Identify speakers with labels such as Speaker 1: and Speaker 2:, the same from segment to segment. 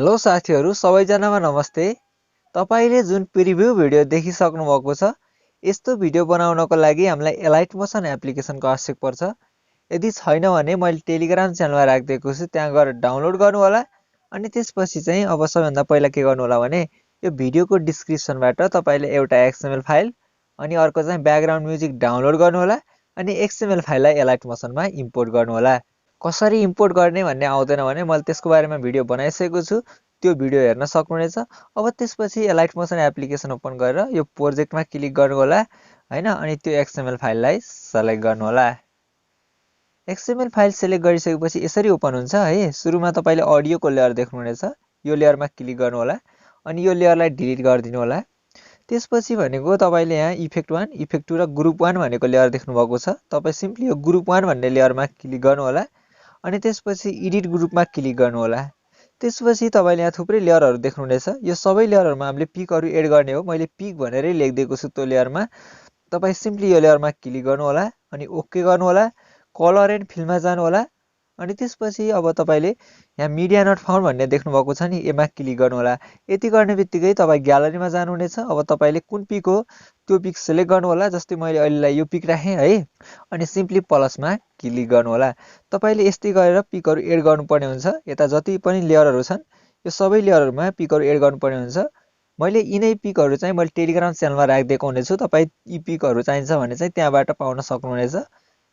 Speaker 1: Hello साथीहरु सबैजनामा नमस्ते। तपाईले जुन प्रिभ्यू भिडियो देखिसक्नु भएको छ, यस्तो भिडियो बनाउनको लागि हामीलाई Alightmotion एप्लिकेसनको आवश्यक पर्छ। यदि छैन भने मैले टेलिग्राम च्यानलमा राखिदिएको छु, त्यहाँ गएर डाउनलोड गर्नु होला। अनि त्यसपछि चाहिँ अब सबैभन्दा पहिला के गर्नु होला भने यो भिडियोको डिस्क्रिप्सनबाट तपाईले एउटा XML फाइल अनि अर्को चाहिँ ब्याकग्राउन्ड म्युजिक डाउनलोड गर्नु होला अनि XML फाइललाई Alightmotionमा इम्पोर्ट गर्नु होला। कसरी इम्पोर्ट गर्ने भन्ने आउँदैन भने मैले त्यसको बारेमा भिडियो बनाइसकेको छु, त्यो भिडियो हेर्न सक्नुहुनेछ। अब त्यसपछि Alightmotion एप्लिकेसन ओपन गरेर यो प्रोजेक्टमा क्लिक गर्नु होला हैन, अनि त्यो XML फाइललाई सेलेक्ट गर्नु होला। XML फाइल सेलेक्ट गरिसकेपछि यसरी ओपन हुन्छ है। सुरुमा तपाईले अडियोको लेयर देख्नुहुनेछ, यो लेयरमा क्लिक गर्नु होला अनि यो लेयरलाई डिलिट गरिदिनु होला। त्यसपछि भनेको तपाईले यहाँ इफेक्ट 1, इफेक्ट 2 र ग्रुप 1 भनेको लेयर देख्नु भएको छ। तपाई सिम्पली यो ग्रुप 1 भन्ने लेयरमा क्लिक गर्नु होला अनि त्यसपछि एडिट ग्रुपमा क्लिक गर्नु होला। त्यसपछि तपाईले यहाँ थुप्रै लेयरहरु देख्नुहुनेछ। यो सबै लेयरहरुमा हामीले पिकहरु एड गर्ने हो। मैले पिक भनेरै लेखिदिएको छु त्यो लेयरमा। तपाई सिम्पली यो लेयरमा क्लिक गर्नु होला अनि ओके गर्नु होला। कलर एन्ड फिलमा जानु होला अनि त्यसपछि अब तपाईले यहाँ मिडिया नट फाउन्ड भन्ने देख्नु भएको छ नि, यसमा क्लिक गर्नु होला। यति गर्ने बित्तिकै तपाई ग्यालरीमा जानुहुनेछ। अब तपाईले कुन पिक हो त्यो पिक सेलेक्ट गर्नु होला। जस्तै मैले अहिलेलाई यो पिक राखे है अनि सिम्पली प्लसमा क्लिक गर्नु होला। तपाईले यस्तै गरेर पिकहरु एड गर्नुपर्ने हुन्छ। यता जति पनि लेयरहरु छन् यो सबै लेयरहरुमा पिकहरु एड गर्नुपर्ने हुन्छ। मैले यिनै पिकहरु चाहिँ मैले टेलिग्राम च्यानलमा राखिदिएको हुनेछु। तपाई यी पिकहरु चाहिन्छ भने चाहिँ त्यहाँबाट पाउन सक्नुहुनेछ।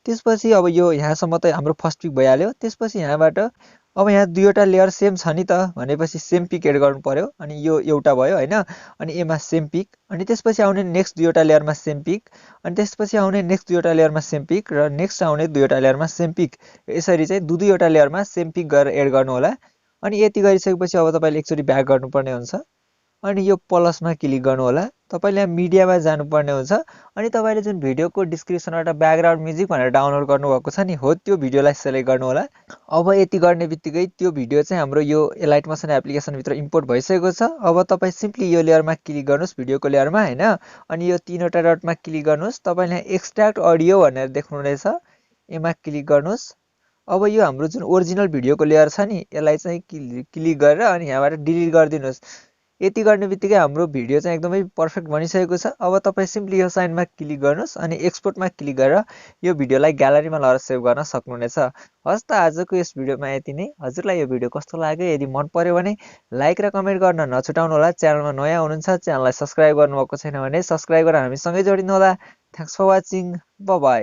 Speaker 1: त्यसपछि अब यो यहाँसम्म त हाम्रो फर्स्ट पिक भइहाल्यो। त्यसपछि यहाँबाट अब यहाँ दुईवटा लेयर सेम छ नि त भनेपछि सेम पिक एड गर्नु पर्यो। अनि यो एउटा भयो हैन, अनि एमा सेम पिक अनि त्यसपछि आउने नेक्स्ट दुईवटा लेयरमा सेम पिक अनि त्यसपछि आउने नेक्स्ट दुईवटा लेयरमा सेम पिक र नेक्स्ट आउने दुईवटा लेयरमा सेम पिक। यसरी चाहिँ दुईवटा लेयरमा सेम पिक गरेर एड गर्नु होला। अनि यति गरिसकेपछि अब तपाईले एकचोटी ब्याक गर्नुपर्ने हुन्छ अनि यो प्लसमा क्लिक गर्नु होला। तपाईले यहाँ मिडियामा जानुपर्ने हुन्छ अनि तपाईले जुन भिडियोको डिस्क्रिप्सनबाट ब्याकग्राउन्ड म्युजिक भनेर डाउनलोड गर्नुभएको छ नि, हो त्यो भिडियोलाई सेलेक्ट गर्नु होला। अब यति गर्ने बित्तिकै त्यो भिडियो चाहिँ हाम्रो यो Alightmotion एप्लिकेसन भित्र इम्पोर्ट भइसकेको छ। अब तपाई सिम्पली यो लेयरमा क्लिक गर्नुस्, भिडियोको लेयरमा हैन, अनि यो तीनवटा डटमा क्लिक गर्नुस्। तपाईले यहाँ एक्सट्र्याक्ट अडियो भनेर देख्नुहुनेछ, यसमा क्लिक गर्नुस्। अब यो हाम्रो जुन ओरिजिनल भिडियोको लेयर छ नि, यसलाई चाहिँ क्लिक गरेर अनि यहाँबाट डिलिट गरिदिनुस्। यति गर्ने बित्तिकै हाम्रो भिडियो चाहिँ एकदमै पर्फेक्ट बनिसकेको छ। अब तपाई सिम्पली यो साइनमा क्लिक गर्नुस् अनि एक्सपोर्टमा क्लिक गरेर यो भिडियोलाई ग्यालरीमा लगेर सेभ गर्न सक्नुहुनेछ। हस् त, आजको यस भिडियोमा यति नै। हजुरलाई यो भिडियो कस्तो लाग्यो? यदि मन पर्यो भने लाइक र कमेन्ट गर्न नछुटाउनु होला। च्यानलमा नयाँ हुनुहुन्छ, च्यानललाई सब्स्क्राइब गर्नुभएको छैन भने सब्स्क्राइब गरेर हामीसँगै जोडिनु होला। Thanks for watching. Bye by.